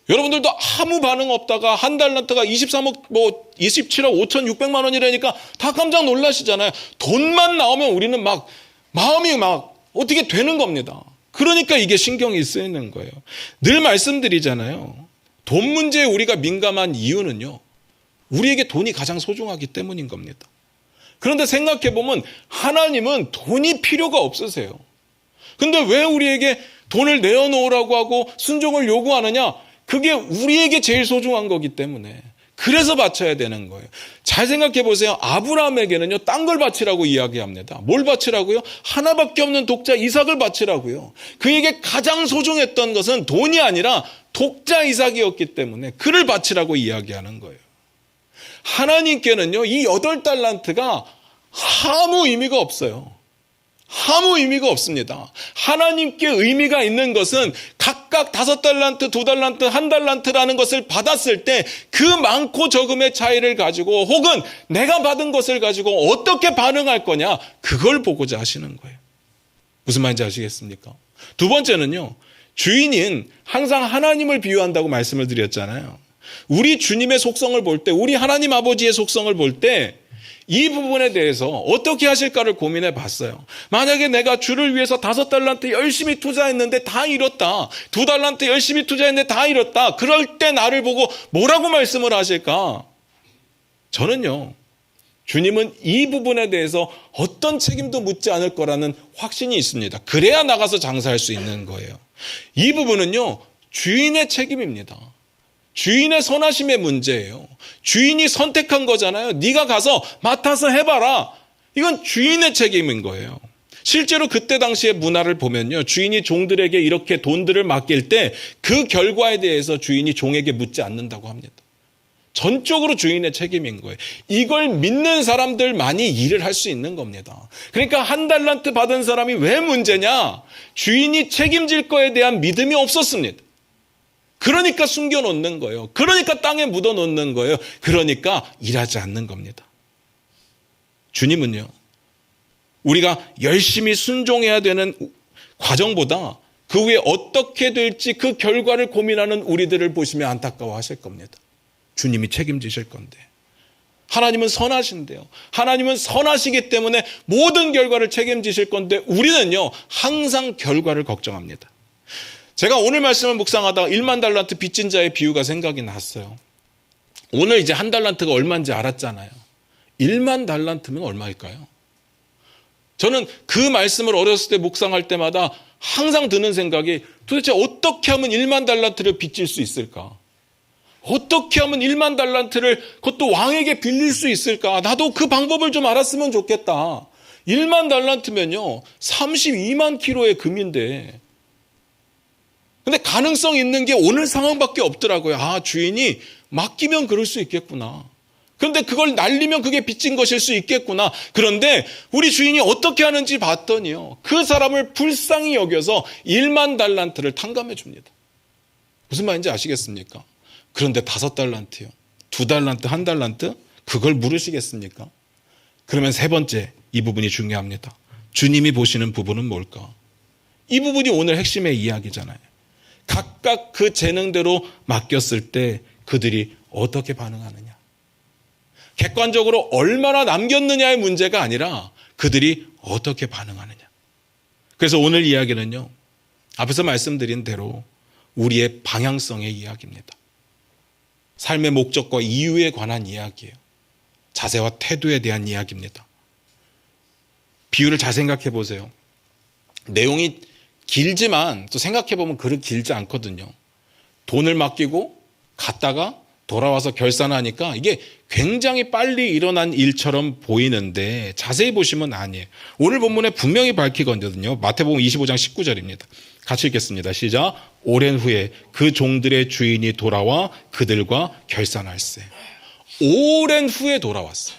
여러분들도 아무 반응 없다가 한 달란트가 27억 5,600만 원이라니까 다 깜짝 놀라시잖아요. 돈만 나오면 우리는 마음이 어떻게 되는 겁니다. 그러니까 이게 신경이 쓰이는 거예요. 늘 말씀드리잖아요. 돈 문제에 우리가 민감한 이유는요, 우리에게 돈이 가장 소중하기 때문인 겁니다. 그런데 생각해보면 하나님은 돈이 필요가 없으세요. 근데 왜 우리에게 돈을 내어놓으라고 하고 순종을 요구하느냐? 그게 우리에게 제일 소중한 거기 때문에 그래서 바쳐야 되는 거예요. 잘 생각해 보세요. 아브라함에게는요, 딴 걸 바치라고 이야기합니다. 뭘 바치라고요? 하나밖에 없는 독자 이삭을 바치라고요. 그에게 가장 소중했던 것은 돈이 아니라 독자 이삭이었기 때문에 그를 바치라고 이야기하는 거예요. 하나님께는요, 이 8달란트가 아무 의미가 없어요. 아무 의미가 없습니다. 하나님께 의미가 있는 것은 각각 5달란트, 2달란트, 1달란트라는 것을 받았을 때 그 많고 적음의 차이를 가지고 혹은 내가 받은 것을 가지고 어떻게 반응할 거냐, 그걸 보고자 하시는 거예요. 무슨 말인지 아시겠습니까? 두 번째는요, 주인은 항상 하나님을 비유한다고 말씀을 드렸잖아요. 우리 주님의 속성을 볼 때, 우리 하나님 아버지의 속성을 볼 때 이 부분에 대해서 어떻게 하실까를 고민해 봤어요. 만약에 내가 주를 위해서 5달란트 열심히 투자했는데 다 잃었다. 2달란트 열심히 투자했는데 다 잃었다. 그럴 때 나를 보고 뭐라고 말씀을 하실까? 저는요, 주님은 이 부분에 대해서 어떤 책임도 묻지 않을 거라는 확신이 있습니다. 그래야 나가서 장사할 수 있는 거예요. 이 부분은요, 주인의 책임입니다. 주인의 선하심의 문제예요. 주인이 선택한 거잖아요. 네가 가서 맡아서 해봐라. 이건 주인의 책임인 거예요. 실제로 그때 당시의 문화를 보면요, 주인이 종들에게 이렇게 돈들을 맡길 때 그 결과에 대해서 주인이 종에게 묻지 않는다고 합니다. 전적으로 주인의 책임인 거예요. 이걸 믿는 사람들만이 일을 할 수 있는 겁니다. 그러니까 1달란트 받은 사람이 왜 문제냐? 주인이 책임질 거에 대한 믿음이 없었습니다. 그러니까 숨겨놓는 거예요. 그러니까 땅에 묻어놓는 거예요. 그러니까 일하지 않는 겁니다. 주님은요, 우리가 열심히 순종해야 되는 과정보다 그 후에 어떻게 될지 그 결과를 고민하는 우리들을 보시면 안타까워하실 겁니다. 주님이 책임지실 건데. 하나님은 선하신데요. 하나님은 선하시기 때문에 모든 결과를 책임지실 건데 우리는요, 항상 결과를 걱정합니다. 제가 오늘 말씀을 묵상하다가 1만 달란트 빚진 자의 비유가 생각이 났어요. 오늘 이제 1달란트가 얼마인지 알았잖아요. 1만 달란트면 얼마일까요? 저는 그 말씀을 어렸을 때 묵상할 때마다 항상 드는 생각이 도대체 어떻게 하면 1만 달란트를 빚질 수 있을까? 어떻게 하면 1만 달란트를 그것도 왕에게 빌릴 수 있을까? 나도 그 방법을 좀 알았으면 좋겠다. 1만 달란트면요, 32만 킬로의 금인데, 근데 가능성 있는 게 오늘 상황밖에 없더라고요. 아, 주인이 맡기면 그럴 수 있겠구나. 그런데 그걸 날리면 그게 빚진 것일 수 있겠구나. 그런데 우리 주인이 어떻게 하는지 봤더니요, 그 사람을 불쌍히 여겨서 1만 달란트를 탕감해 줍니다. 무슨 말인지 아시겠습니까? 그런데 5달란트요, 2달란트, 1달란트? 그걸 물으시겠습니까? 그러면 세 번째, 이 부분이 중요합니다. 주님이 보시는 부분은 뭘까? 이 부분이 오늘 핵심의 이야기잖아요. 각각 그 재능대로 맡겼을 때 그들이 어떻게 반응하느냐. 객관적으로 얼마나 남겼느냐의 문제가 아니라 그들이 어떻게 반응하느냐. 그래서 오늘 이야기는요, 앞에서 말씀드린 대로 우리의 방향성의 이야기입니다. 삶의 목적과 이유에 관한 이야기예요. 자세와 태도에 대한 이야기입니다. 비유를 잘 생각해 보세요. 내용이 길지만 또 생각해 보면 그렇게 길지 않거든요. 돈을 맡기고 갔다가 돌아와서 결산하니까 이게 굉장히 빨리 일어난 일처럼 보이는데 자세히 보시면 아니에요. 오늘 본문에 분명히 밝히거든요. 마태복음 25장 19절입니다. 같이 읽겠습니다. 시작. 오랜 후에 그 종들의 주인이 돌아와 그들과 결산할세. 오랜 후에 돌아왔어요.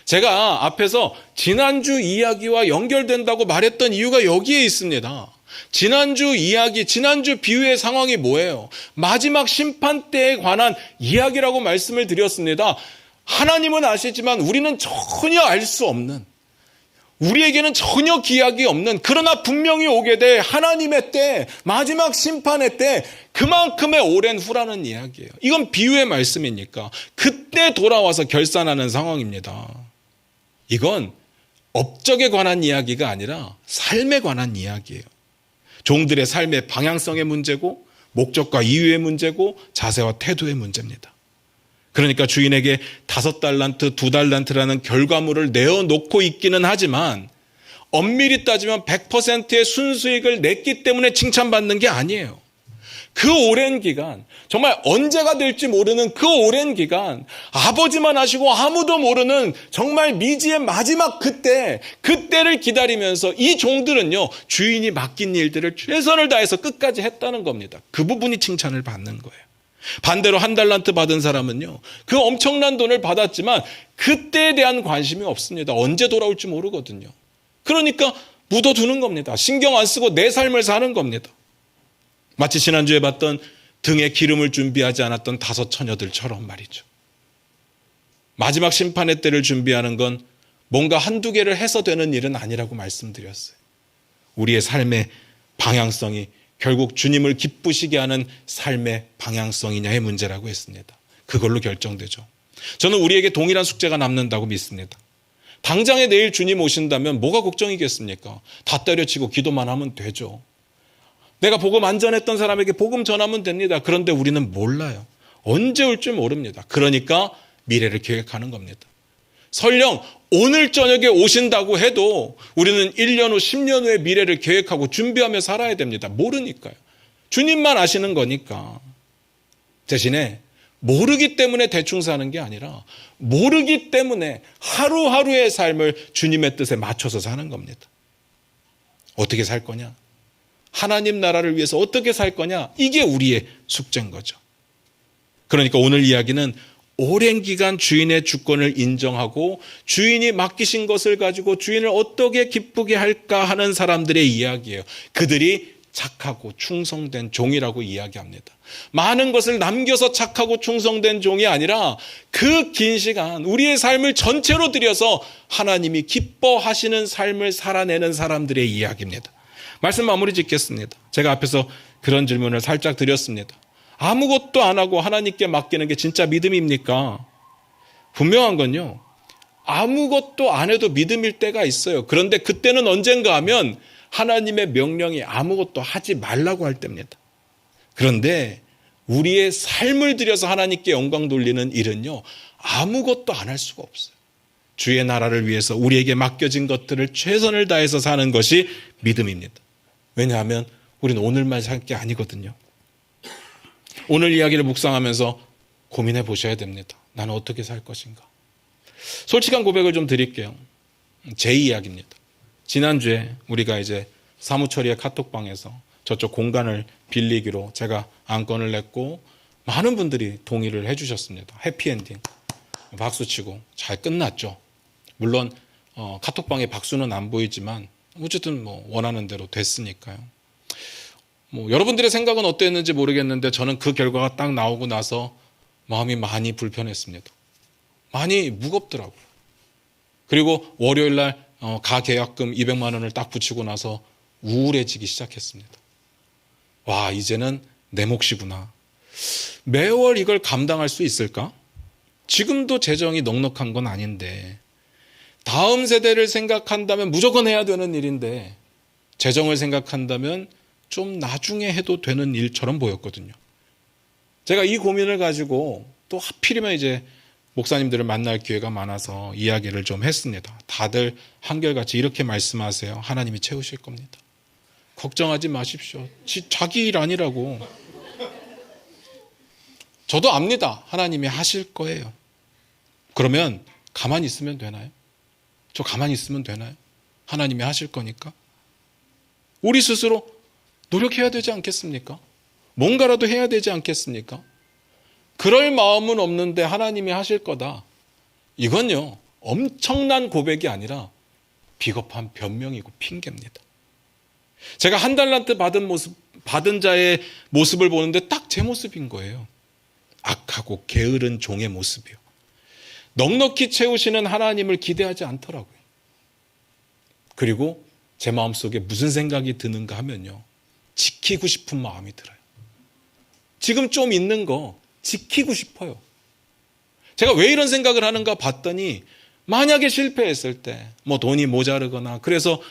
제가 앞에서 지난주 이야기와 연결된다고 말했던 이유가 여기에 있습니다. 지난주 이야기, 지난주 비유의 상황이 뭐예요? 마지막 심판 때에 관한 이야기라고 말씀을 드렸습니다. 하나님은 아시지만 우리는 전혀 알 수 없는, 우리에게는 전혀 기약이 없는, 그러나 분명히 오게 될 하나님의 때, 마지막 심판의 때 그만큼의 오랜 후라는 이야기예요. 이건 비유의 말씀이니까 그때 돌아와서 결산하는 상황입니다. 이건 업적에 관한 이야기가 아니라 삶에 관한 이야기예요. 종들의 삶의 방향성의 문제고 목적과 이유의 문제고 자세와 태도의 문제입니다. 그러니까 주인에게 5달란트, 2달란트라는 결과물을 내어놓고 있기는 하지만 엄밀히 따지면 100%의 순수익을 냈기 때문에 칭찬받는 게 아니에요. 그 오랜 기간, 정말 언제가 될지 모르는 그 오랜 기간, 아버지만 아시고 아무도 모르는 정말 미지의 마지막 그때를 기다리면서 이 종들은요, 주인이 맡긴 일들을 최선을 다해서 끝까지 했다는 겁니다. 그 부분이 칭찬을 받는 거예요. 반대로 1달란트 받은 사람은요, 그 엄청난 돈을 받았지만 그때에 대한 관심이 없습니다. 언제 돌아올지 모르거든요. 그러니까 묻어두는 겁니다. 신경 안 쓰고 내 삶을 사는 겁니다. 마치 지난주에 봤던 등에 기름을 준비하지 않았던 5 처녀들처럼 말이죠. 마지막 심판의 때를 준비하는 건 뭔가 1-2 개를 해서 되는 일은 아니라고 말씀드렸어요. 우리의 삶의 방향성이 결국 주님을 기쁘시게 하는 삶의 방향성이냐의 문제라고 했습니다. 그걸로 결정되죠. 저는 우리에게 동일한 숙제가 남는다고 믿습니다. 당장에 내일 주님 오신다면 뭐가 걱정이겠습니까? 다 때려치고 기도만 하면 되죠. 내가 복음 안 전했던 사람에게 복음 전하면 됩니다. 그런데 우리는 몰라요. 언제 올 줄 모릅니다. 그러니까 미래를 계획하는 겁니다. 설령 오늘 저녁에 오신다고 해도 우리는 1년 후, 10년 후의 미래를 계획하고 준비하며 살아야 됩니다. 모르니까요. 주님만 아시는 거니까. 대신에 모르기 때문에 대충 사는 게 아니라 모르기 때문에 하루하루의 삶을 주님의 뜻에 맞춰서 사는 겁니다. 어떻게 살 거냐? 하나님 나라를 위해서 어떻게 살 거냐? 이게 우리의 숙제인 거죠. 그러니까 오늘 이야기는 오랜 기간 주인의 주권을 인정하고 주인이 맡기신 것을 가지고 주인을 어떻게 기쁘게 할까 하는 사람들의 이야기예요. 그들이 착하고 충성된 종이라고 이야기합니다. 많은 것을 남겨서 착하고 충성된 종이 아니라 그 긴 시간 우리의 삶을 전체로 들여서 하나님이 기뻐하시는 삶을 살아내는 사람들의 이야기입니다. 말씀 마무리 짓겠습니다. 제가 앞에서 그런 질문을 살짝 드렸습니다. 아무것도 안 하고 하나님께 맡기는 게 진짜 믿음입니까? 분명한 건요, 아무것도 안 해도 믿음일 때가 있어요. 그런데 그때는 언젠가 하면 하나님의 명령이 아무것도 하지 말라고 할 때입니다. 그런데 우리의 삶을 들여서 하나님께 영광 돌리는 일은요, 아무것도 안 할 수가 없어요. 주의 나라를 위해서 우리에게 맡겨진 것들을 최선을 다해서 사는 것이 믿음입니다. 왜냐하면 우리는 오늘만 살 게 아니거든요. 오늘 이야기를 묵상하면서 고민해 보셔야 됩니다. 나는 어떻게 살 것인가? 솔직한 고백을 좀 드릴게요. 제 이야기입니다. 지난주에 우리가 이제 사무처리의 카톡방에서 저쪽 공간을 빌리기로 제가 안건을 냈고 많은 분들이 동의를 해 주셨습니다. 해피엔딩. 박수치고 잘 끝났죠. 물론 카톡방에 박수는 안 보이지만 어쨌든 원하는 대로 됐으니까요. 여러분들의 생각은 어땠는지 모르겠는데 저는 그 결과가 딱 나오고 나서 마음이 많이 불편했습니다. 많이 무겁더라고요. 그리고 월요일 날 가계약금 200만 원을 딱 붙이고 나서 우울해지기 시작했습니다. 와, 이제는 내 몫이구나. 매월 이걸 감당할 수 있을까? 지금도 재정이 넉넉한 건 아닌데 다음 세대를 생각한다면 무조건 해야 되는 일인데 재정을 생각한다면 좀 나중에 해도 되는 일처럼 보였거든요. 제가 이 고민을 가지고 또 하필이면 이제 목사님들을 만날 기회가 많아서 이야기를 좀 했습니다. 다들 한결같이 이렇게 말씀하세요. 하나님이 채우실 겁니다. 걱정하지 마십시오. 자기 일 아니라고. 저도 압니다. 하나님이 하실 거예요. 그러면 가만히 있으면 되나요? 저 가만히 있으면 되나요? 하나님이 하실 거니까. 우리 스스로 노력해야 되지 않겠습니까? 뭔가라도 해야 되지 않겠습니까? 그럴 마음은 없는데 하나님이 하실 거다. 이건요, 엄청난 고백이 아니라 비겁한 변명이고 핑계입니다. 제가 한 달란트 받은 자의 모습을 보는데 딱 제 모습인 거예요. 악하고 게으른 종의 모습이요. 넉넉히 채우시는 하나님을 기대하지 않더라고요. 그리고 제 마음속에 무슨 생각이 드는가 하면요, 지키고 싶은 마음이 들어요. 지금 좀 있는 거 지키고 싶어요. 제가 왜 이런 생각을 하는가 봤더니, 만약에 실패했을 때, 돈이 모자르거나 그래서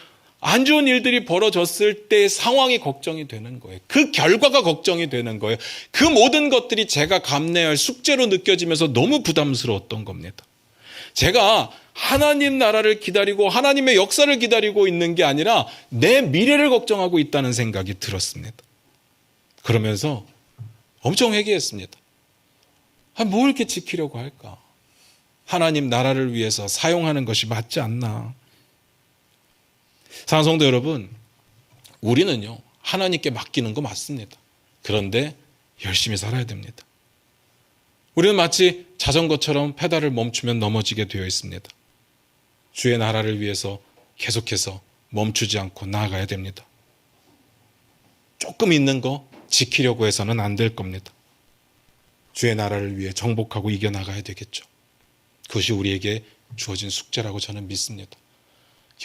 안 좋은 일들이 벌어졌을 때 상황이 걱정이 되는 거예요. 그 결과가 걱정이 되는 거예요. 그 모든 것들이 제가 감내해야 할 숙제로 느껴지면서 너무 부담스러웠던 겁니다. 제가 하나님 나라를 기다리고 하나님의 역사를 기다리고 있는 게 아니라 내 미래를 걱정하고 있다는 생각이 들었습니다. 그러면서 엄청 회개했습니다. 뭘 이렇게 지키려고 할까? 하나님 나라를 위해서 사용하는 것이 맞지 않나? 사랑하는 성도 여러분, 우리는요, 하나님께 맡기는 거 맞습니다. 그런데 열심히 살아야 됩니다. 우리는 마치 자전거처럼 페달을 멈추면 넘어지게 되어 있습니다. 주의 나라를 위해서 계속해서 멈추지 않고 나아가야 됩니다. 조금 있는 거 지키려고 해서는 안 될 겁니다. 주의 나라를 위해 정복하고 이겨나가야 되겠죠. 그것이 우리에게 주어진 숙제라고 저는 믿습니다.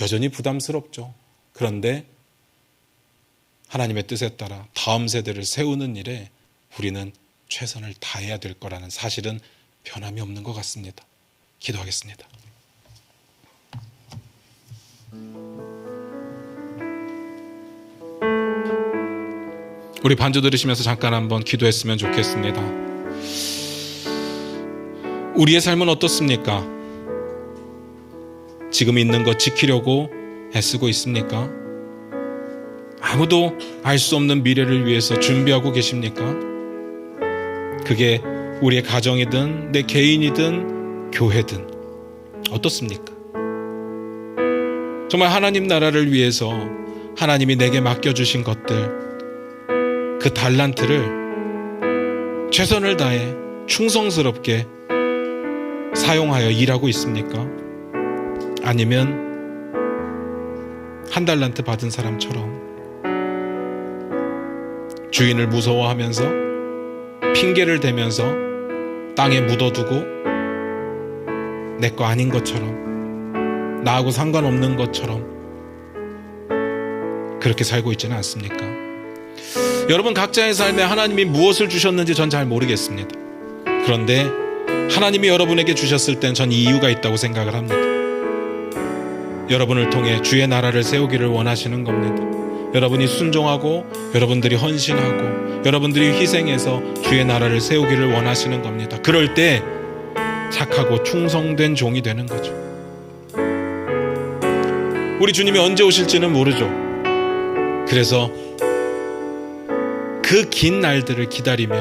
여전히 부담스럽죠. 그런데 하나님의 뜻에 따라 다음 세대를 세우는 일에 우리는 최선을 다해야 될 거라는 사실은 변함이 없는 것 같습니다. 기도하겠습니다. 우리 반주 들으시면서 잠깐 한번 기도했으면 좋겠습니다. 우리의 삶은 어떻습니까? 지금 있는 것 지키려고 애쓰고 있습니까? 아무도 알 수 없는 미래를 위해서 준비하고 계십니까? 그게 우리의 가정이든 내 개인이든 교회든 어떻습니까? 정말 하나님 나라를 위해서 하나님이 내게 맡겨주신 것들, 그 달란트를 최선을 다해 충성스럽게 사용하여 일하고 있습니까? 아니면 한 달란트 받은 사람처럼 주인을 무서워하면서 핑계를 대면서 땅에 묻어두고 내 거 아닌 것처럼, 나하고 상관없는 것처럼 그렇게 살고 있지는 않습니까? 여러분 각자의 삶에 하나님이 무엇을 주셨는지 전 잘 모르겠습니다. 그런데 하나님이 여러분에게 주셨을 땐 전 이유가 있다고 생각을 합니다. 여러분을 통해 주의 나라를 세우기를 원하시는 겁니다. 여러분이 순종하고 여러분들이 헌신하고 여러분들이 희생해서 주의 나라를 세우기를 원하시는 겁니다. 그럴 때 착하고 충성된 종이 되는 거죠. 우리 주님이 언제 오실지는 모르죠. 그래서 그 긴 날들을 기다리며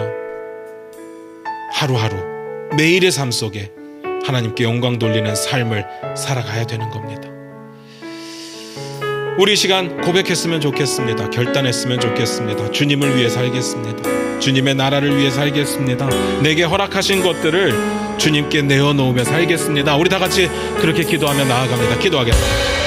하루하루 매일의 삶 속에 하나님께 영광 돌리는 삶을 살아가야 되는 겁니다. 우리 시간 고백했으면 좋겠습니다. 결단했으면 좋겠습니다. 주님을 위해 살겠습니다. 주님의 나라를 위해 살겠습니다. 내게 허락하신 것들을 주님께 내어놓으며 살겠습니다. 우리 다 같이 그렇게 기도하며 나아갑니다. 기도하겠습니다.